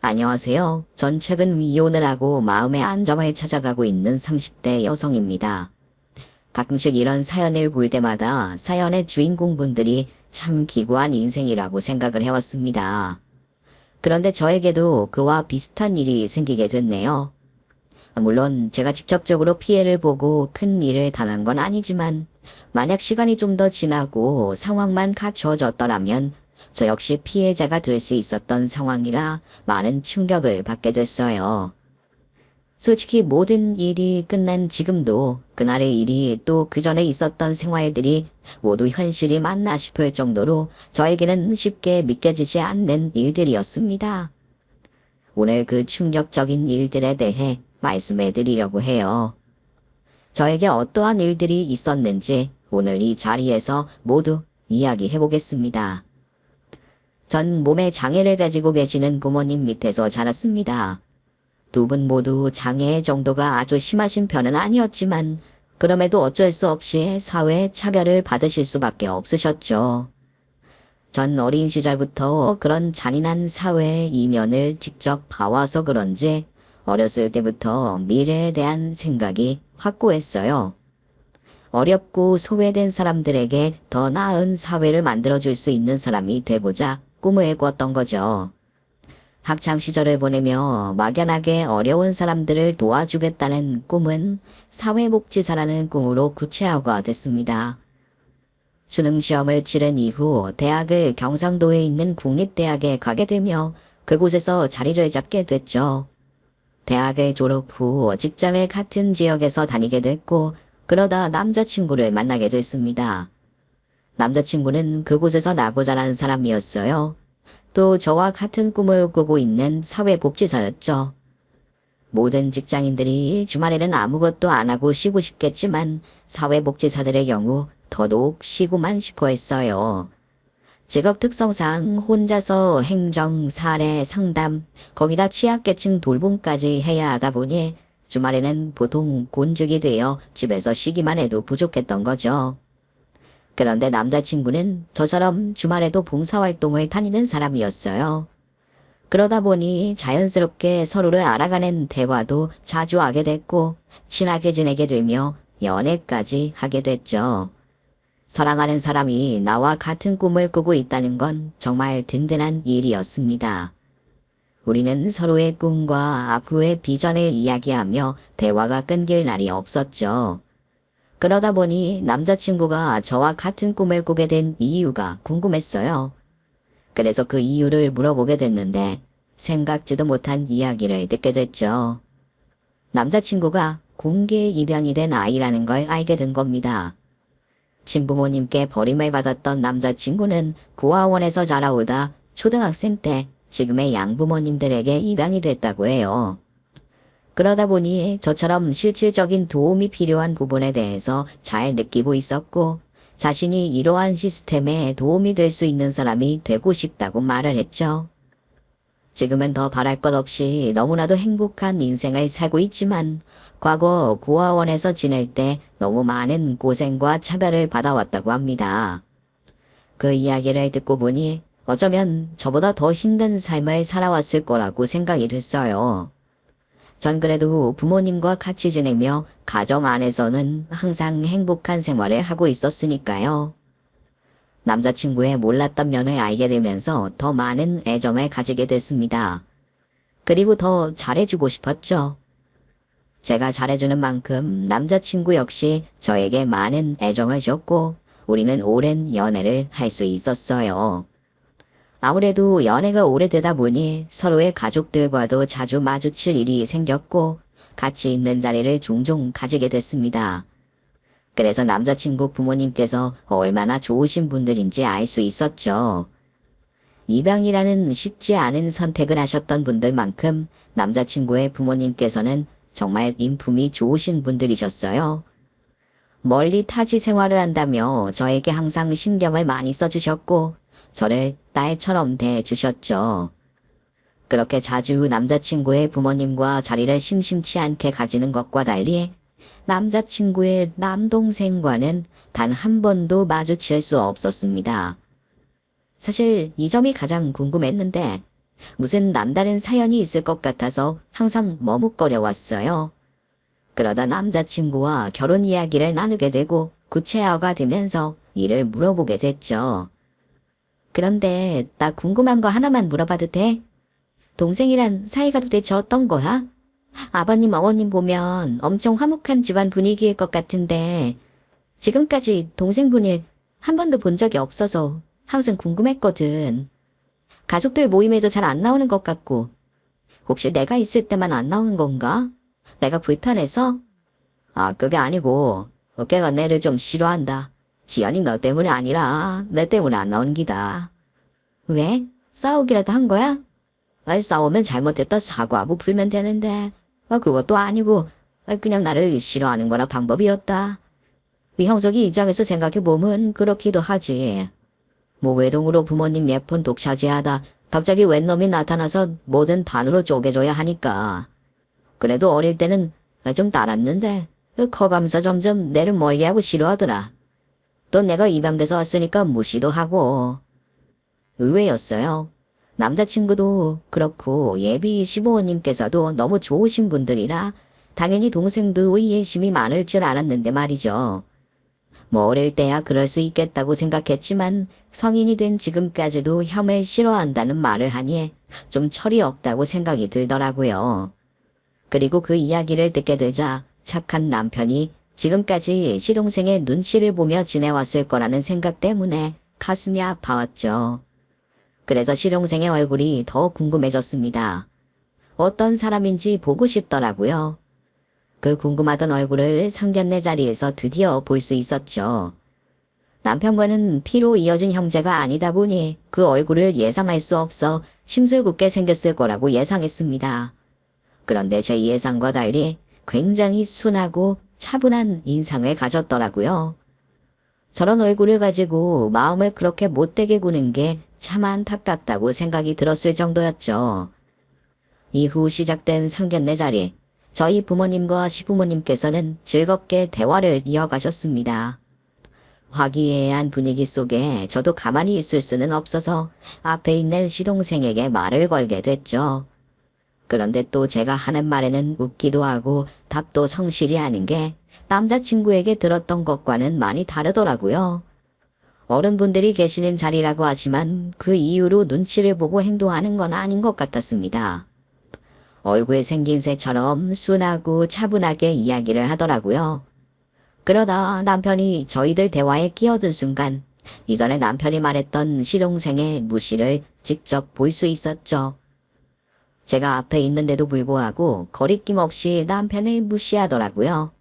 안녕하세요. 전 최근 이혼을 하고 마음의 안정을 찾아가고 있는 30대 여성입니다. 가끔씩 이런 사연을 볼 때마다 사연의 주인공분들이 참 기구한 인생이라고 생각을 해왔습니다. 그런데 저에게도 그와 비슷한 일이 생기게 됐네요. 물론 제가 직접적으로 피해를 보고 큰 일을 당한 건 아니지만 만약 시간이 좀 더 지나고 상황만 갖춰졌더라면 저 역시 피해자가 될 수 있었던 상황이라 많은 충격을 받게 됐어요. 솔직히 모든 일이 끝난 지금도 그날의 일이 또 그 전에 있었던 생활들이 모두 현실이 맞나 싶을 정도로 저에게는 쉽게 믿겨지지 않는 일들이었습니다. 오늘 그 충격적인 일들에 대해 말씀해 드리려고 해요. 저에게 어떠한 일들이 있었는지 오늘 이 자리에서 모두 이야기해 보겠습니다. 전 몸에 장애를 가지고 계시는 부모님 밑에서 자랐습니다. 두 분 모두 장애의 정도가 아주 심하신 편은 아니었지만 그럼에도 어쩔 수 없이 사회의 차별을 받으실 수밖에 없으셨죠. 전 어린 시절부터 그런 잔인한 사회의 이면을 직접 봐와서 그런지 어렸을 때부터 미래에 대한 생각이 확고했어요. 어렵고 소외된 사람들에게 더 나은 사회를 만들어줄 수 있는 사람이 되고자 꿈을 꿨던 거죠. 학창 시절을 보내며 막연하게 어려운 사람들을 도와주겠다는 꿈은 사회복지사라는 꿈으로 구체화가 됐습니다. 수능 시험을 치른 이후 대학을 경상도에 있는 국립대학에 가게 되며 그곳에서 자리를 잡게 됐죠. 대학을 졸업 후 직장을 같은 지역에서 다니게 됐고 그러다 남자친구를 만나게 됐습니다. 남자친구는 그곳에서 나고 자란 사람이었어요. 또 저와 같은 꿈을 꾸고 있는 사회복지사였죠. 모든 직장인들이 주말에는 아무것도 안 하고 쉬고 싶겠지만 사회복지사들의 경우 더더욱 쉬고만 싶어 했어요. 직업 특성상 혼자서 행정, 사례, 상담, 거기다 취약계층 돌봄까지 해야 하다 보니 주말에는 보통 곤죽이 되어 집에서 쉬기만 해도 부족했던 거죠. 그런데 남자친구는 저처럼 주말에도 봉사활동을 다니는 사람이었어요. 그러다 보니 자연스럽게 서로를 알아가는 대화도 자주 하게 됐고 친하게 지내게 되며 연애까지 하게 됐죠. 사랑하는 사람이 나와 같은 꿈을 꾸고 있다는 건 정말 든든한 일이었습니다. 우리는 서로의 꿈과 앞으로의 비전을 이야기하며 대화가 끊길 날이 없었죠. 그러다 보니 남자친구가 저와 같은 꿈을 꾸게 된 이유가 궁금했어요. 그래서 그 이유를 물어보게 됐는데 생각지도 못한 이야기를 듣게 됐죠. 남자친구가 공개 입양이 된 아이라는 걸 알게 된 겁니다. 친부모님께 버림을 받았던 남자친구는 고아원에서 자라오다 초등학생 때 지금의 양부모님들에게 입양이 됐다고 해요. 그러다 보니 저처럼 실질적인 도움이 필요한 부분에 대해서 잘 느끼고 있었고 자신이 이러한 시스템에 도움이 될 수 있는 사람이 되고 싶다고 말을 했죠. 지금은 더 바랄 것 없이 너무나도 행복한 인생을 살고 있지만 과거 고아원에서 지낼 때 너무 많은 고생과 차별을 받아왔다고 합니다. 그 이야기를 듣고 보니 어쩌면 저보다 더 힘든 삶을 살아왔을 거라고 생각이 됐어요. 전 그래도 부모님과 같이 지내며 가정 안에서는 항상 행복한 생활을 하고 있었으니까요. 남자친구의 몰랐던 면을 알게 되면서 더 많은 애정을 가지게 됐습니다. 그리고 더 잘해주고 싶었죠. 제가 잘해주는 만큼 남자친구 역시 저에게 많은 애정을 줬고 우리는 오랜 연애를 할 수 있었어요. 아무래도 연애가 오래되다 보니 서로의 가족들과도 자주 마주칠 일이 생겼고 같이 있는 자리를 종종 가지게 됐습니다. 그래서 남자친구 부모님께서 얼마나 좋으신 분들인지 알 수 있었죠. 입양이라는 쉽지 않은 선택을 하셨던 분들만큼 남자친구의 부모님께서는 정말 인품이 좋으신 분들이셨어요. 멀리 타지 생활을 한다며 저에게 항상 신경을 많이 써주셨고 저를 딸처럼 대해주셨죠. 그렇게 자주 남자친구의 부모님과 자리를 심심치 않게 가지는 것과 달리 남자친구의 남동생과는 단 한 번도 마주칠 수 없었습니다. 사실 이 점이 가장 궁금했는데 무슨 남다른 사연이 있을 것 같아서 항상 머뭇거려 왔어요. 그러다 남자친구와 결혼 이야기를 나누게 되고 구체화가 되면서 이를 물어보게 됐죠. 그런데 나 궁금한 거 하나만 물어봐도 돼? 동생이란 사이가 도대체 어떤 거야? 아버님, 어머님 보면 엄청 화목한 집안 분위기일 것 같은데 지금까지 동생분을 한 번도 본 적이 없어서 항상 궁금했거든. 가족들 모임에도 잘 안 나오는 것 같고 혹시 내가 있을 때만 안 나오는 건가? 내가 불편해서? 아, 그게 아니고 걔가 내를 좀 싫어한다. 지연이 너 때문에 아니라 내 때문에 안 나오는 기다. 왜? 싸우기라도 한 거야? 아이, 싸우면 잘못했다 사과하고 풀면 되는데 그것도 아니고 그냥 나를 싫어하는 거라 방법이었다. 이 형석이 입장에서 생각해보면 그렇기도 하지. 뭐 외동으로 부모님 예쁜 독차지하다 갑자기 웬 놈이 나타나서 뭐든 반으로 쪼개줘야 하니까. 그래도 어릴 때는 좀 따랐는데 커가면서 점점 내를 멀게 하고 싫어하더라. 또 내가 입양돼서 왔으니까 무시도 하고. 의외였어요. 남자친구도 그렇고 예비 시부모님께서도 너무 좋으신 분들이라 당연히 동생도 의예심이 많을 줄 알았는데 말이죠. 뭐 어릴 때야 그럴 수 있겠다고 생각했지만 성인이 된 지금까지도 혐을 싫어한다는 말을 하니 좀 철이 없다고 생각이 들더라고요. 그리고 그 이야기를 듣게 되자 착한 남편이 지금까지 시동생의 눈치를 보며 지내왔을 거라는 생각 때문에 가슴이 아파왔죠. 그래서 시동생의 얼굴이 더 궁금해졌습니다. 어떤 사람인지 보고 싶더라고요. 그 궁금하던 얼굴을 상견례 자리에서 드디어 볼 수 있었죠. 남편과는 피로 이어진 형제가 아니다 보니 그 얼굴을 예상할 수 없어 심술궂게 생겼을 거라고 예상했습니다. 그런데 제 예상과 달리 굉장히 순하고 차분한 인상을 가졌더라고요. 저런 얼굴을 가지고 마음을 그렇게 못되게 구는 게 참 안타깝다고 생각이 들었을 정도였죠. 이후 시작된 상견례 자리, 저희 부모님과 시부모님께서는 즐겁게 대화를 이어가셨습니다. 화기애애한 분위기 속에 저도 가만히 있을 수는 없어서 앞에 있는 시동생에게 말을 걸게 됐죠. 그런데 또 제가 하는 말에는 웃기도 하고 답도 성실히 하는 게 남자친구에게 들었던 것과는 많이 다르더라고요. 어른분들이 계시는 자리라고 하지만 그 이후로 눈치를 보고 행동하는 건 아닌 것 같았습니다. 얼굴 생김새처럼 순하고 차분하게 이야기를 하더라고요. 그러다 남편이 저희들 대화에 끼어든 순간 이전에 남편이 말했던 시동생의 무시를 직접 볼 수 있었죠. 제가 앞에 있는데도 불구하고 거리낌 없이 남편을 무시하더라고요.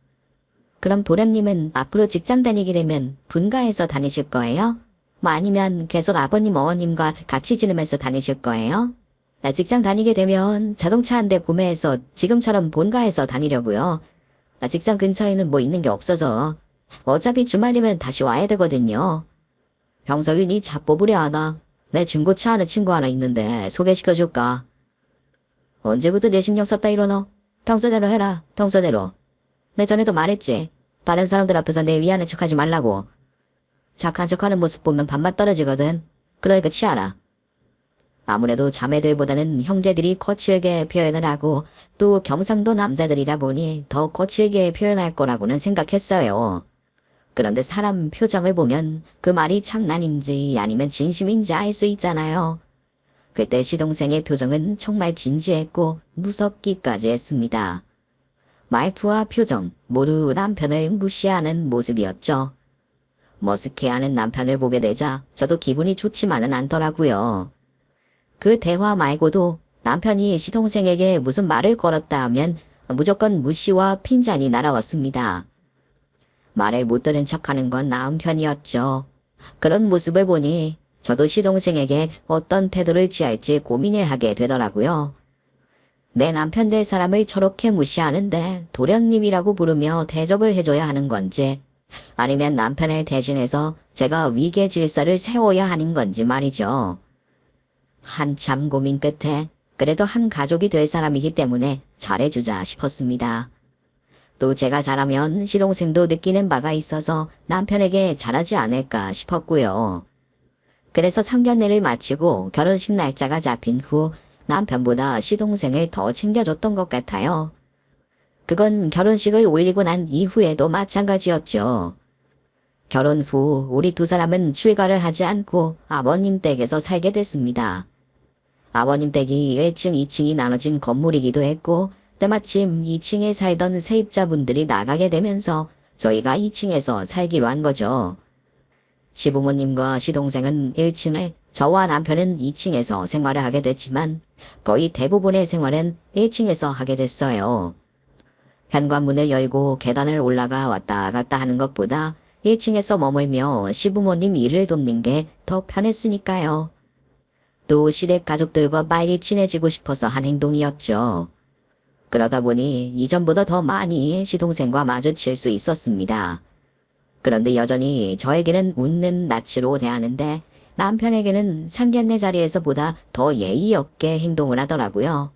그럼 도련님은 앞으로 직장 다니게 되면 분가해서 다니실 거예요? 뭐 아니면 계속 아버님 어머님과 같이 지내면서 다니실 거예요? 나 직장 다니게 되면 자동차 한 대 구매해서 지금처럼 본가에서 다니려고요. 나 직장 근처에는 뭐 있는 게 없어서 어차피 주말이면 다시 와야 되거든요. 형석이 니 차 뽑으려 하나? 내 중고차 하는 친구 하나 있는데 소개시켜줄까? 언제부터 내 신경 썼다 이러노? 평소대로 해라, 평소대로. 내 전에도 말했지. 다른 사람들 앞에서 내 위하는 척하지 말라고. 착한 척하는 모습 보면 반맛 떨어지거든. 그러니까 치아라. 아무래도 자매들보다는 형제들이 거칠게 표현을 하고 또 경상도 남자들이다 보니 더 거칠게 표현할 거라고는 생각했어요. 그런데 사람 표정을 보면 그 말이 장난인지 아니면 진심인지 알 수 있잖아요. 그때 시동생의 표정은 정말 진지했고 무섭기까지 했습니다. 말투와 표정 모두 남편을 무시하는 모습이었죠. 머쓱해하는 남편을 보게 되자 저도 기분이 좋지만은 않더라고요. 그 대화 말고도 남편이 시동생에게 무슨 말을 걸었다 하면 무조건 무시와 핀잔이 날아왔습니다. 말을 못 들은 척하는 건 남편이었죠. 그런 모습을 보니 저도 시동생에게 어떤 태도를 취할지 고민을 하게 되더라고요. 내 남편 될 사람을 저렇게 무시하는데 도련님이라고 부르며 대접을 해줘야 하는 건지 아니면 남편을 대신해서 제가 위계 질서를 세워야 하는 건지 말이죠. 한참 고민 끝에 그래도 한 가족이 될 사람이기 때문에 잘해주자 싶었습니다. 또 제가 잘하면 시동생도 느끼는 바가 있어서 남편에게 잘하지 않을까 싶었고요. 그래서 상견례를 마치고 결혼식 날짜가 잡힌 후 남편보다 시동생을 더 챙겨줬던 것 같아요. 그건 결혼식을 올리고 난 이후에도 마찬가지였죠. 결혼 후 우리 두 사람은 출가를 하지 않고 아버님 댁에서 살게 됐습니다. 아버님 댁이 1층, 2층이 나눠진 건물이기도 했고 때마침 2층에 살던 세입자분들이 나가게 되면서 저희가 2층에서 살기로 한 거죠. 시부모님과 시동생은 1층에, 저와 남편은 2층에서 생활을 하게 됐지만 거의 대부분의 생활은 1층에서 하게 됐어요. 현관문을 열고 계단을 올라가 왔다 갔다 하는 것보다 1층에서 머물며 시부모님 일을 돕는 게 더 편했으니까요. 또 시댁 가족들과 빨리 친해지고 싶어서 한 행동이었죠. 그러다 보니 이전보다 더 많이 시동생과 마주칠 수 있었습니다. 그런데 여전히 저에게는 웃는 낯으로 대하는데 남편에게는 상견례 자리에서보다 더 예의 없게 행동을 하더라고요.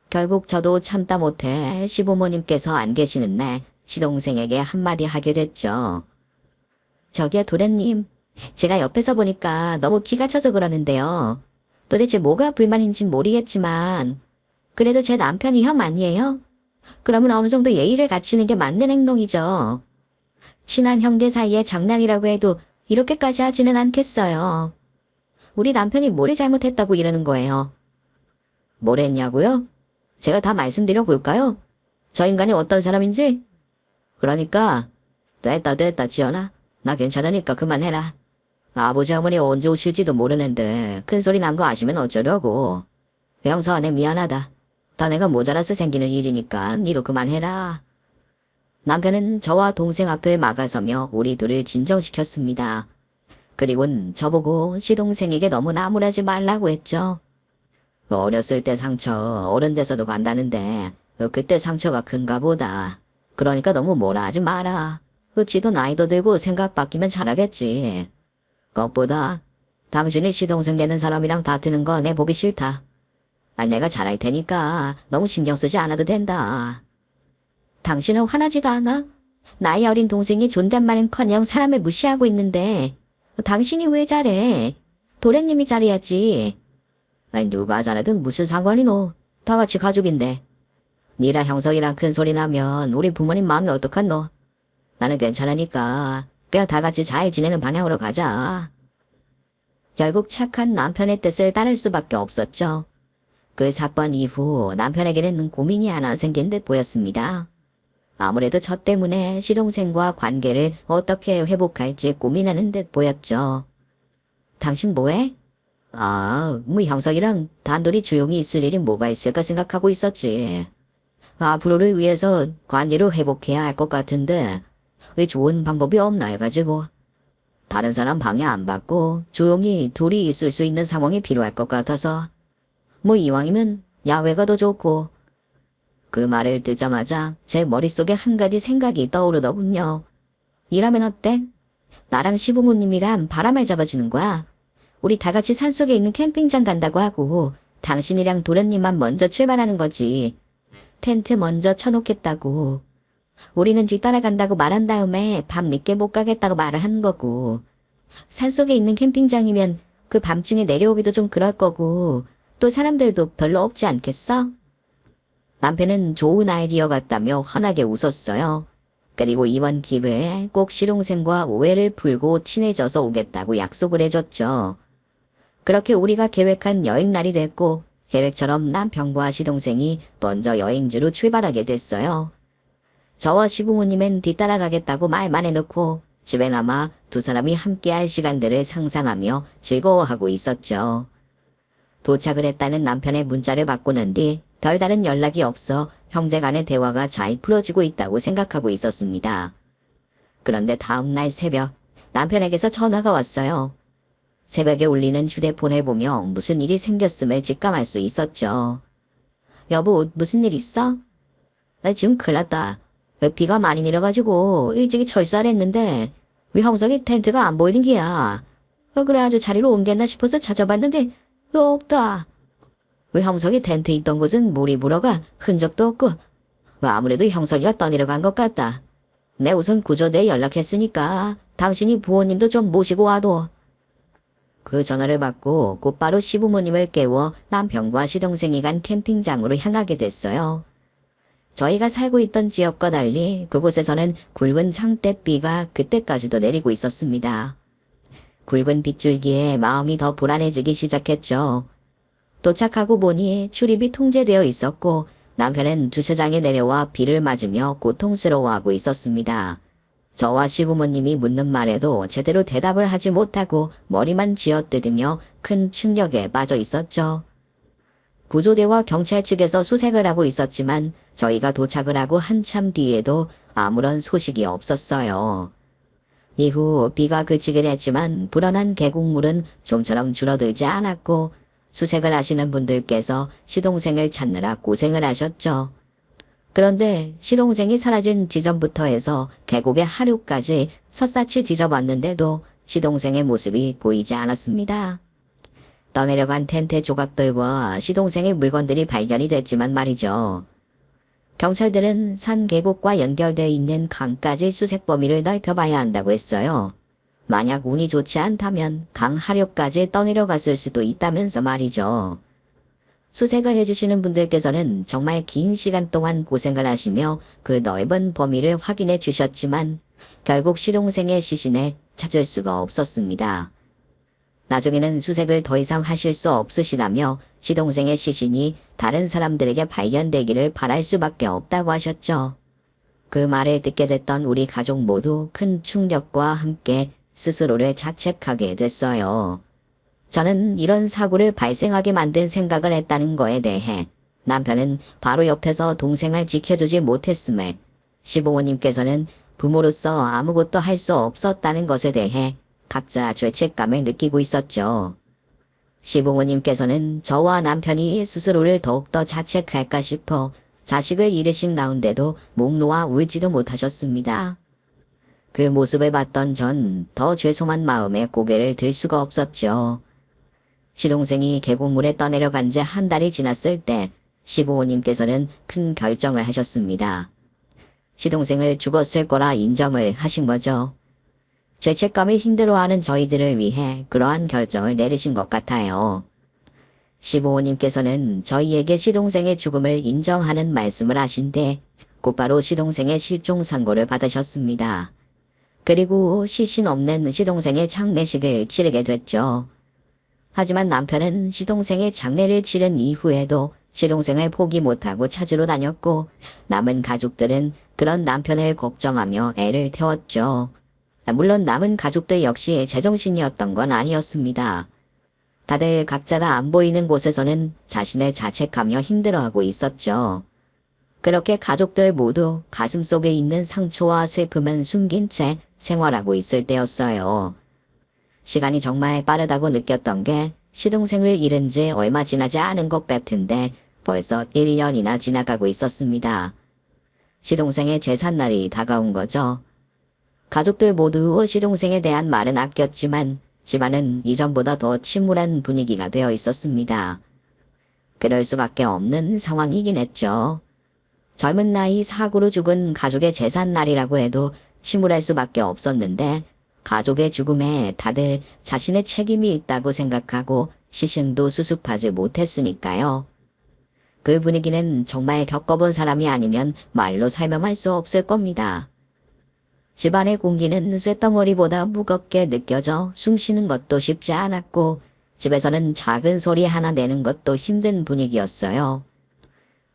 결국 저도 참다 못해 시부모님께서 안 계시는 날 시동생에게 한마디 하게 됐죠. 저기요 도련님, 제가 옆에서 보니까 너무 기가 차서 그러는데요. 도대체 뭐가 불만인진 모르겠지만 그래도 제 남편이 형 아니에요? 그러면 어느 정도 예의를 갖추는 게 맞는 행동이죠. 친한 형제 사이에 장난이라고 해도 이렇게까지 하지는 않겠어요. 우리 남편이 뭘 잘못했다고 이러는 거예요. 뭘 했냐고요? 제가 다 말씀드려 볼까요? 저 인간이 어떤 사람인지? 그러니까 됐다 지연아. 나 괜찮으니까 그만해라. 아버지 어머니 언제 오실지도 모르는데 큰소리 난 거 아시면 어쩌려고. 형사 내 미안하다. 다 내가 모자라서 생기는 일이니까 니도 그만해라. 남편은 저와 동생 앞을 막아서며 우리 둘을 진정시켰습니다. 그리고는 저보고 시동생에게 너무 나무라지 말라고 했죠. 어렸을 때 상처 어른 돼서도 간다는데 그때 상처가 큰가 보다. 그러니까 너무 뭐라 하지 마라. 지도 나이도 들고 생각 바뀌면 잘하겠지. 그것보다 당신이 시동생 되는 사람이랑 다투는 거 내 보기 싫다. 내가 잘할 테니까 너무 신경 쓰지 않아도 된다. 당신은 화나지도 않아? 나이 어린 동생이 존댓말은커녕 사람을 무시하고 있는데 당신이 왜 잘해? 도련님이 잘해야지. 누가 잘하든 무슨 상관이노. 다 같이 가족인데. 니랑 형석이랑 큰 소리 나면 우리 부모님 마음이 어떡하노? 나는 괜찮으니까 그냥 다 같이 잘 지내는 방향으로 가자. 결국 착한 남편의 뜻을 따를 수밖에 없었죠. 그 사건 이후 남편에게는 고민이 하나 생긴 듯 보였습니다. 아무래도 저 때문에 시동생과 관계를 어떻게 회복할지 고민하는 듯 보였죠. 당신 뭐해? 뭐 형석이랑 단둘이 조용히 있을 일이 뭐가 있을까 생각하고 있었지. 앞으로를 위해서 관계를 회복해야 할 것 같은데 왜 좋은 방법이 없나 해가지고. 다른 사람 방해 안 받고 조용히 둘이 있을 수 있는 상황이 필요할 것 같아서. 뭐 이왕이면 야외가 더 좋고. 그 말을 듣자마자 제 머릿속에 한 가지 생각이 떠오르더군요. 이라면 어때? 나랑 시부모님이랑 바람을 잡아주는 거야. 우리 다 같이 산속에 있는 캠핑장 간다고 하고 당신이랑 도련님만 먼저 출발하는 거지. 텐트 먼저 쳐놓겠다고. 우리는 뒤따라간다고 말한 다음에 밤 늦게 못 가겠다고 말을 하는 거고. 산속에 있는 캠핑장이면 그 밤중에 내려오기도 좀 그럴 거고 또 사람들도 별로 없지 않겠어? 남편은 좋은 아이디어 같다며 환하게 웃었어요. 그리고 이번 기회에 꼭 시동생과 오해를 풀고 친해져서 오겠다고 약속을 해줬죠. 그렇게 우리가 계획한 여행날이 됐고 계획처럼 남편과 시동생이 먼저 여행지로 출발하게 됐어요. 저와 시부모님은 뒤따라가겠다고 말만 해놓고 집에 남아 두 사람이 함께할 시간들을 상상하며 즐거워하고 있었죠. 도착을 했다는 남편의 문자를 받고 난 뒤 별다른 연락이 없어 형제간의 대화가 잘 풀어지고 있다고 생각하고 있었습니다. 그런데 다음날 새벽 남편에게서 전화가 왔어요. 새벽에 울리는 휴대폰을 보며 무슨 일이 생겼음을 직감할 수 있었죠. 여보, 무슨 일 있어? 지금 큰일 났다. 비가 많이 내려가지고 일찍이 철수하려 했는데 왜 형석이 텐트가 안 보이는 게야. 그래가지고 자리로 옮겼나 싶어서 찾아봤는데 없다. 왜 형석이 텐트 있던 곳은 물이 물어가 흔적도 없고 아무래도 형석이가 떠내려간 것 같다. 내 우선 구조대에 연락했으니까 당신이 부모님도 좀 모시고 와도. 그 전화를 받고 곧바로 시부모님을 깨워 남편과 시동생이 간 캠핑장으로 향하게 됐어요. 저희가 살고 있던 지역과 달리 그곳에서는 굵은 장대비가 그때까지도 내리고 있었습니다. 굵은 빗줄기에 마음이 더 불안해지기 시작했죠. 도착하고 보니 출입이 통제되어 있었고 남편은 주차장에 내려와 비를 맞으며 고통스러워하고 있었습니다. 저와 시부모님이 묻는 말에도 제대로 대답을 하지 못하고 머리만 쥐어뜯으며 큰 충격에 빠져 있었죠. 구조대와 경찰 측에서 수색을 하고 있었지만 저희가 도착을 하고 한참 뒤에도 아무런 소식이 없었어요. 이후 비가 그치긴 했지만 불어난 계곡물은 좀처럼 줄어들지 않았고 수색을 하시는 분들께서 시동생을 찾느라 고생을 하셨죠. 그런데 시동생이 사라진 지점부터 해서 계곡의 하류까지 샅샅이 뒤져봤는데도 시동생의 모습이 보이지 않았습니다. 떠내려간 텐트 조각들과 시동생의 물건들이 발견이 됐지만 말이죠. 경찰들은 산 계곡과 연결되어 있는 강까지 수색 범위를 넓혀봐야 한다고 했어요. 만약 운이 좋지 않다면 강 하류까지 떠내려갔을 수도 있다면서 말이죠. 수색을 해주시는 분들께서는 정말 긴 시간 동안 고생을 하시며 그 넓은 범위를 확인해 주셨지만 결국 시동생의 시신을 찾을 수가 없었습니다. 나중에는 수색을 더 이상 하실 수 없으시다며 시동생의 시신이 다른 사람들에게 발견되기를 바랄 수밖에 없다고 하셨죠. 그 말을 듣게 됐던 우리 가족 모두 큰 충격과 함께 스스로를 자책하게 됐어요. 저는 이런 사고를 발생하게 만든 생각을 했다는 거에 대해 남편은 바로 옆에서 동생을 지켜주지 못했음을, 시부모님께서는 부모로서 아무것도 할 수 없었다는 것에 대해 각자 죄책감을 느끼고 있었죠. 시부모님께서는 저와 남편이 스스로를 더욱더 자책할까 싶어 자식을 잃으신 가운데도 목 놓아 울지도 못하셨습니다. 그 모습을 봤던 전 더 죄송한 마음에 고개를 들 수가 없었죠. 시동생이 계곡물에 떠내려간 지 한 달이 지났을 때 시부모님께서는 큰 결정을 하셨습니다. 시동생을 죽었을 거라 인정을 하신 거죠. 죄책감이 힘들어하는 저희들을 위해 그러한 결정을 내리신 것 같아요. 시부모님께서는 저희에게 시동생의 죽음을 인정하는 말씀을 하신 뒤 곧바로 시동생의 실종 선고를 받으셨습니다. 그리고 시신 없는 시동생의 장례식을 치르게 됐죠. 하지만 남편은 시동생의 장례를 치른 이후에도 시동생을 포기 못하고 찾으러 다녔고 남은 가족들은 그런 남편을 걱정하며 애를 태웠죠. 물론 남은 가족들 역시 제정신이었던 건 아니었습니다. 다들 각자가 안 보이는 곳에서는 자신을 자책하며 힘들어하고 있었죠. 그렇게 가족들 모두 가슴속에 있는 상처와 슬픔은 숨긴 채 생활하고 있을 때였어요. 시간이 정말 빠르다고 느꼈던 게 시동생을 잃은 지 얼마 지나지 않은 것 같은데 벌써 1년이나 지나가고 있었습니다. 시동생의 제삿날이 다가온 거죠. 가족들 모두 시동생에 대한 말은 아꼈지만 집안은 이전보다 더 침울한 분위기가 되어 있었습니다. 그럴 수밖에 없는 상황이긴 했죠. 젊은 나이 사고로 죽은 가족의 제삿날이라고 해도 침울할 수밖에 없었는데 가족의 죽음에 다들 자신의 책임이 있다고 생각하고 시신도 수습하지 못했으니까요. 그 분위기는 정말 겪어본 사람이 아니면 말로 설명할 수 없을 겁니다. 집안의 공기는 쇳덩어리보다 무겁게 느껴져 숨쉬는 것도 쉽지 않았고 집에서는 작은 소리 하나 내는 것도 힘든 분위기였어요.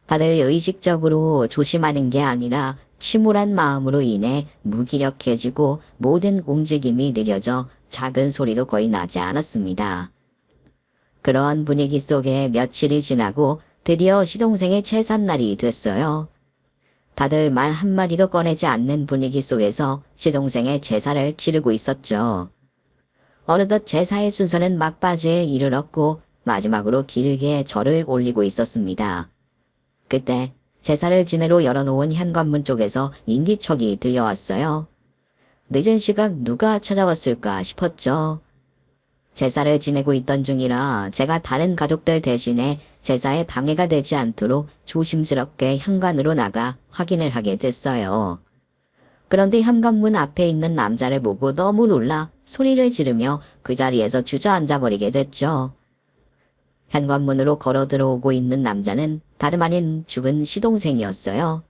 다들 의식적으로 조심하는 게 아니라 침울한 마음으로 인해 무기력해지고 모든 움직임이 느려져 작은 소리도 거의 나지 않았습니다. 그러한 분위기 속에 며칠이 지나고 드디어 시동생의 제삿날이 됐어요. 다들 말 한마디도 꺼내지 않는 분위기 속에서 시동생의 제사를 치르고 있었죠. 어느덧 제사의 순서는 막바지에 이르렀고 마지막으로 길게 절을 올리고 있었습니다. 그때 제사를 지내로 열어놓은 현관문 쪽에서 인기척이 들려왔어요. 늦은 시각 누가 찾아왔을까 싶었죠. 제사를 지내고 있던 중이라 제가 다른 가족들 대신에 제사에 방해가 되지 않도록 조심스럽게 현관으로 나가 확인을 하게 됐어요. 그런데 현관문 앞에 있는 남자를 보고 너무 놀라 소리를 지르며 그 자리에서 주저앉아 버리게 됐죠. 현관문으로 걸어 들어오고 있는 남자는 다름 아닌 죽은 시동생이었어요.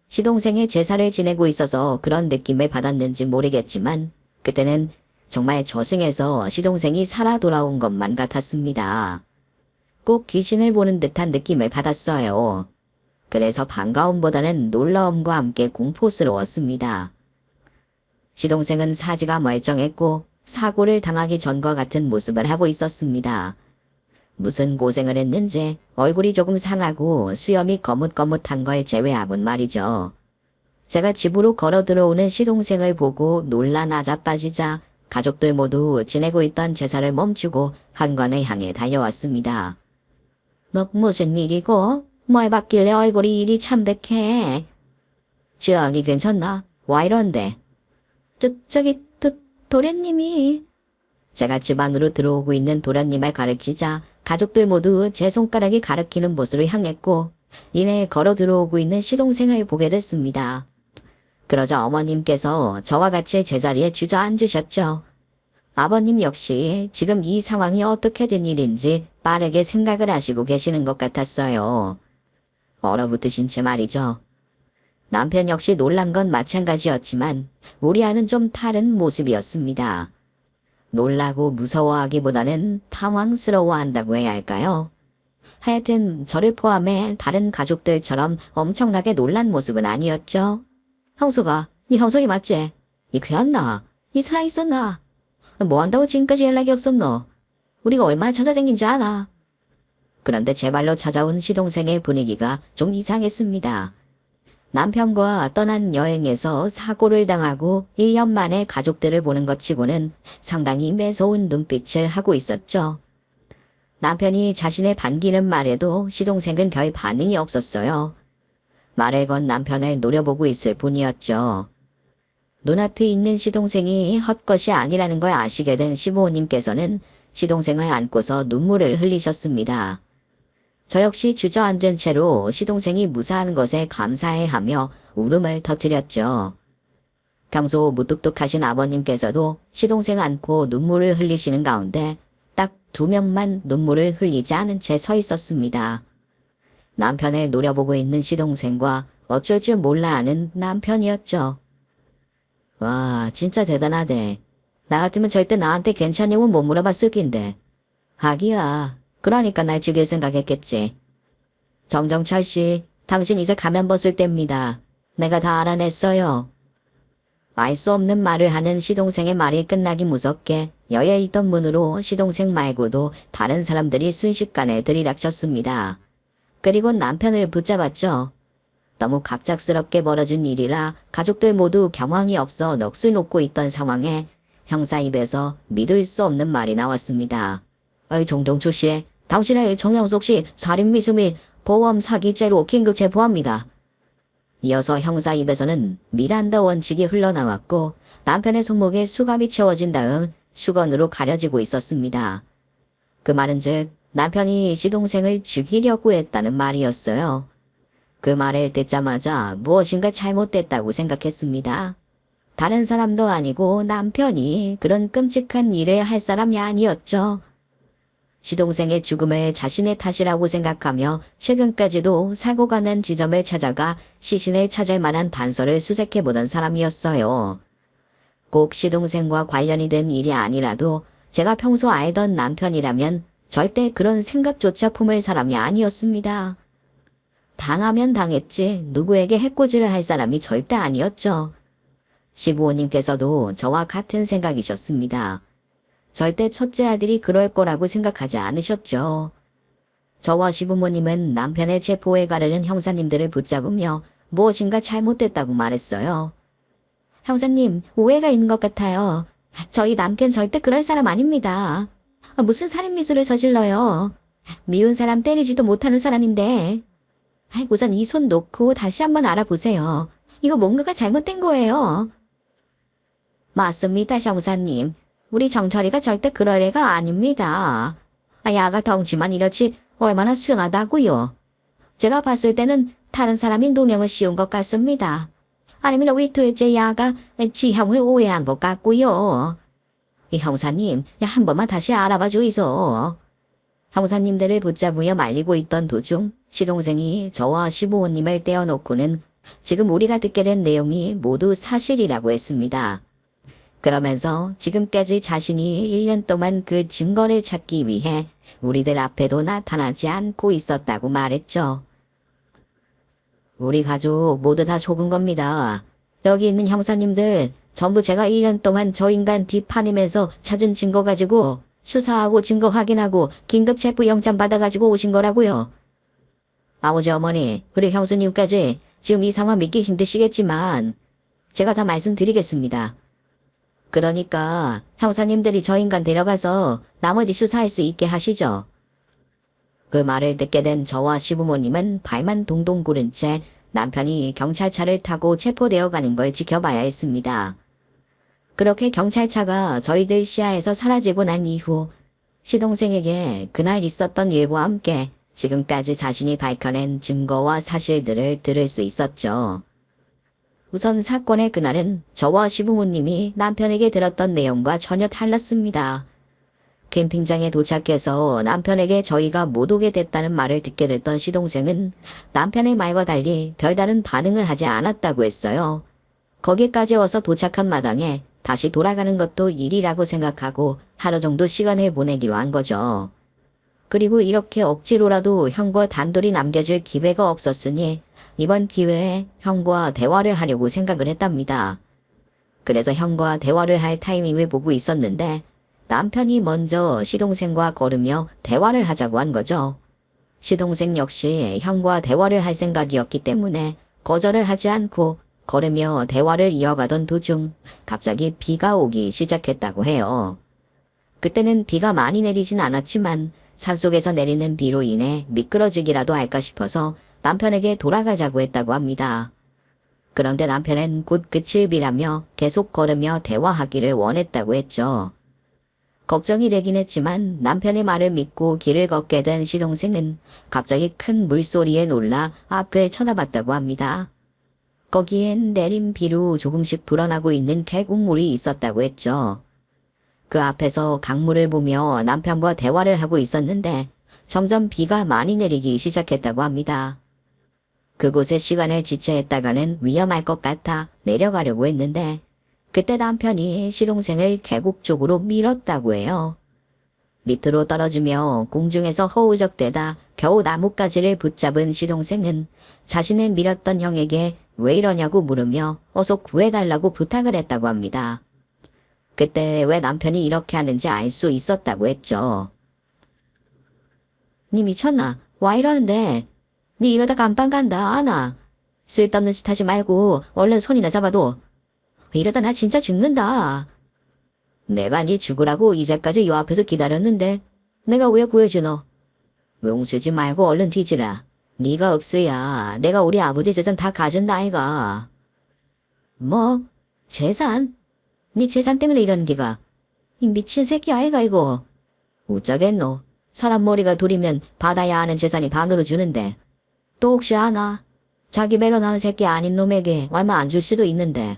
시동생의 제사를 지내고 있어서 그런 느낌을 받았는지 모르겠지만 그때는 정말 저승에서 시동생이 살아 돌아온 것만 같았습니다. 꼭 귀신을 보는 듯한 느낌을 받았어요. 그래서 반가움보다는 놀라움과 함께 공포스러웠습니다. 시동생은 사지가 멀쩡했고 사고를 당하기 전과 같은 모습을 하고 있었습니다. 무슨 고생을 했는지 얼굴이 조금 상하고 수염이 거뭇거뭇한 걸 제외하곤 말이죠. 제가 집으로 걸어 들어오는 시동생을 보고 놀라 나자빠지자 가족들 모두 지내고 있던 제사를 멈추고 현관을 향해 달려왔습니다. 너 무슨 일이고? 뭘 봤길래 얼굴이 이리 참득해? 지영이 괜찮나? 와 이런데? 도련님이. 제가 집 안으로 들어오고 있는 도련님을 가리키자 가족들 모두 제 손가락이 가리키는 곳으로 향했고 이내 걸어 들어오고 있는 시동생을 보게 됐습니다. 그러자 어머님께서 저와 같이 제자리에 주저앉으셨죠. 아버님 역시 지금 이 상황이 어떻게 된 일인지 빠르게 생각을 하시고 계시는 것 같았어요. 얼어붙으신 채 말이죠. 남편 역시 놀란 건 마찬가지였지만 우리 아는 좀 다른 모습이었습니다. 놀라고 무서워하기보다는 당황스러워한다고 해야 할까요? 하여튼 저를 포함해 다른 가족들처럼 엄청나게 놀란 모습은 아니었죠. 형수가, 네 형석이 맞지? 니 그였나? 니 살아있었나? 뭐 한다고 지금까지 연락이 없었노? 우리가 얼마나 찾아다닌지 아나? 그런데 제 발로 찾아온 시동생의 분위기가 좀 이상했습니다. 남편과 떠난 여행에서 사고를 당하고 1년 만에 가족들을 보는 것 치고는 상당히 매서운 눈빛을 하고 있었죠. 남편이 자신의 반기는 말에도 시동생은 별 반응이 없었어요. 말을 건 남편을 노려보고 있을 뿐이었죠. 눈앞에 있는 시동생이 헛것이 아니라는 걸 아시게 된 시부모님께서는 시동생을 안고서 눈물을 흘리셨습니다. 저 역시 주저앉은 채로 시동생이 무사한 것에 감사해하며 울음을 터뜨렸죠. 평소 무뚝뚝하신 아버님께서도 시동생 안고 눈물을 흘리시는 가운데 딱 2명만 눈물을 흘리지 않은 채 서 있었습니다. 남편을 노려보고 있는 시동생과 어쩔 줄 몰라 하는 남편이었죠. 와, 진짜 대단하대. 나 같으면 절대 나한테 괜찮냐고 못 물어봤을 낀데. 하기야. 그러니까 날 죽일 생각했겠지. 정정철 씨, 당신 이제 가면 벗을 때입니다. 내가 다 알아냈어요. 알 수 없는 말을 하는 시동생의 말이 끝나기 무섭게 여여 있던 문으로 시동생 말고도 다른 사람들이 순식간에 들이닥쳤습니다. 그리고 남편을 붙잡았죠. 너무 갑작스럽게 벌어진 일이라 가족들 모두 경황이 없어 넋을 놓고 있던 상황에 형사 입에서 믿을 수 없는 말이 나왔습니다. 정정초 씨, 당신의 정영석 씨 살인 미수 및 보험 사기죄로 긴급 체포합니다. 이어서 형사 입에서는 미란다 원칙이 흘러나왔고 남편의 손목에 수갑이 채워진 다음 수건으로 가려지고 있었습니다. 그 말은즉 남편이 시동생을 죽이려고 했다는 말이었어요. 그 말을 듣자마자 무엇인가 잘못됐다고 생각했습니다. 다른 사람도 아니고 남편이 그런 끔찍한 일을 할 사람이 아니었죠. 시동생의 죽음을 자신의 탓이라고 생각하며 최근까지도 사고가 난 지점을 찾아가 시신을 찾을 만한 단서를 수색해보던 사람이었어요. 꼭 시동생과 관련이 된 일이 아니라도 제가 평소 알던 남편이라면 절대 그런 생각조차 품을 사람이 아니었습니다. 당하면 당했지 누구에게 해코지를 할 사람이 절대 아니었죠. 시부모님께서도 저와 같은 생각이셨습니다. 절대 첫째 아들이 그럴 거라고 생각하지 않으셨죠. 저와 시부모님은 남편의 체포에 가려는 형사님들을 붙잡으며 무엇인가 잘못됐다고 말했어요. 형사님, 오해가 있는 것 같아요. 저희 남편 절대 그럴 사람 아닙니다. 무슨 살인미수를 저질러요. 미운 사람 때리지도 못하는 사람인데. 우선 이 손 놓고 다시 한번 알아보세요. 이거 뭔가가 잘못된 거예요. 맞습니다, 형사님. 우리 정철이가 절대 그럴 애가 아닙니다. 야가 덩치만 이렇지 얼마나 수영하다고요. 제가 봤을 때는 다른 사람이 누명을 씌운 것 같습니다. 아니면 왜 도대체 야가 지 형을 오해한 것 같고요. 이 형사님, 야, 한 번만 다시 알아봐 주이소. 형사님들을 붙잡으며 말리고 있던 도중 시동생이 저와 시부모님을 떼어놓고는 지금 우리가 듣게 된 내용이 모두 사실이라고 했습니다. 그러면서 지금까지 자신이 1년 동안 그 증거를 찾기 위해 우리들 앞에도 나타나지 않고 있었다고 말했죠. 우리 가족 모두 다 속은 겁니다. 여기 있는 형사님들 전부 제가 1년 동안 저 인간 뒷판임에서 찾은 증거 가지고 수사하고 증거 확인하고 긴급 체포 영장 받아가지고 오신 거라고요. 아버지 어머니 그리고 형수님까지 지금 이 상황 믿기 힘드시겠지만 제가 다 말씀드리겠습니다. 그러니까 형사님들이 저 인간 데려가서 나머지 수사할 수 있게 하시죠. 그 말을 듣게 된 저와 시부모님은 발만 동동 구른 채 남편이 경찰차를 타고 체포되어 가는 걸 지켜봐야 했습니다. 그렇게 경찰차가 저희들 시야에서 사라지고 난 이후 시동생에게 그날 있었던 일과 함께 지금까지 자신이 밝혀낸 증거와 사실들을 들을 수 있었죠. 우선 사건의 그날은 저와 시부모님이 남편에게 들었던 내용과 전혀 달랐습니다. 캠핑장에 도착해서 남편에게 저희가 못 오게 됐다는 말을 듣게 됐던 시동생은 남편의 말과 달리 별다른 반응을 하지 않았다고 했어요. 거기까지 와서 도착한 마당에 다시 돌아가는 것도 일이라고 생각하고 하루 정도 시간을 보내기로 한 거죠. 그리고 이렇게 억지로라도 형과 단둘이 남겨질 기회가 없었으니 이번 기회에 형과 대화를 하려고 생각을 했답니다. 그래서 형과 대화를 할 타이밍을 보고 있었는데 남편이 먼저 시동생과 걸으며 대화를 하자고 한 거죠. 시동생 역시 형과 대화를 할 생각이었기 때문에 거절을 하지 않고 걸으며 대화를 이어가던 도중 갑자기 비가 오기 시작했다고 해요. 그때는 비가 많이 내리진 않았지만 산속에서 내리는 비로 인해 미끄러지기라도 할까 싶어서 남편에게 돌아가자고 했다고 합니다. 그런데 남편은 곧 그칠 비라며 계속 걸으며 대화하기를 원했다고 했죠. 걱정이 되긴 했지만 남편의 말을 믿고 길을 걷게 된 시동생은 갑자기 큰 물소리에 놀라 앞을 쳐다봤다고 합니다. 거기엔 내린 비로 조금씩 불어나고 있는 계곡물이 있었다고 했죠. 그 앞에서 강물을 보며 남편과 대화를 하고 있었는데 점점 비가 많이 내리기 시작했다고 합니다. 그곳에 시간을 지체했다가는 위험할 것 같아 내려가려고 했는데 그때 남편이 시동생을 계곡 쪽으로 밀었다고 해요. 밑으로 떨어지며 공중에서 허우적대다 겨우 나뭇가지를 붙잡은 시동생은 자신을 밀었던 형에게 왜 이러냐고 물으며 어서 구해달라고 부탁을 했다고 합니다. 그때 왜 남편이 이렇게 하는지 알 수 있었다고 했죠. 니 미쳤나? 와 이러는데 니 이러다 감방 간다 아나. 쓸데없는 짓 하지 말고 얼른 손이나 잡아도. 이러다 나 진짜 죽는다. 내가 니 죽으라고 이제까지 요 앞에서 기다렸는데 내가 왜 구해주노? 용쓰지 말고 얼른 뒤지라. 니가 억스야. 내가 우리 아버지 재산 다 가진다 아이가. 뭐? 재산? 니 재산 때문에 이러는 기가. 이 미친 새끼 아이가 이거. 어쩌겠노. 사람 머리가 둘이면 받아야 하는 재산이 반으로 주는데. 또 혹시 아나? 자기 배로 나온 새끼 아닌 놈에게 얼마 안 줄 수도 있는데.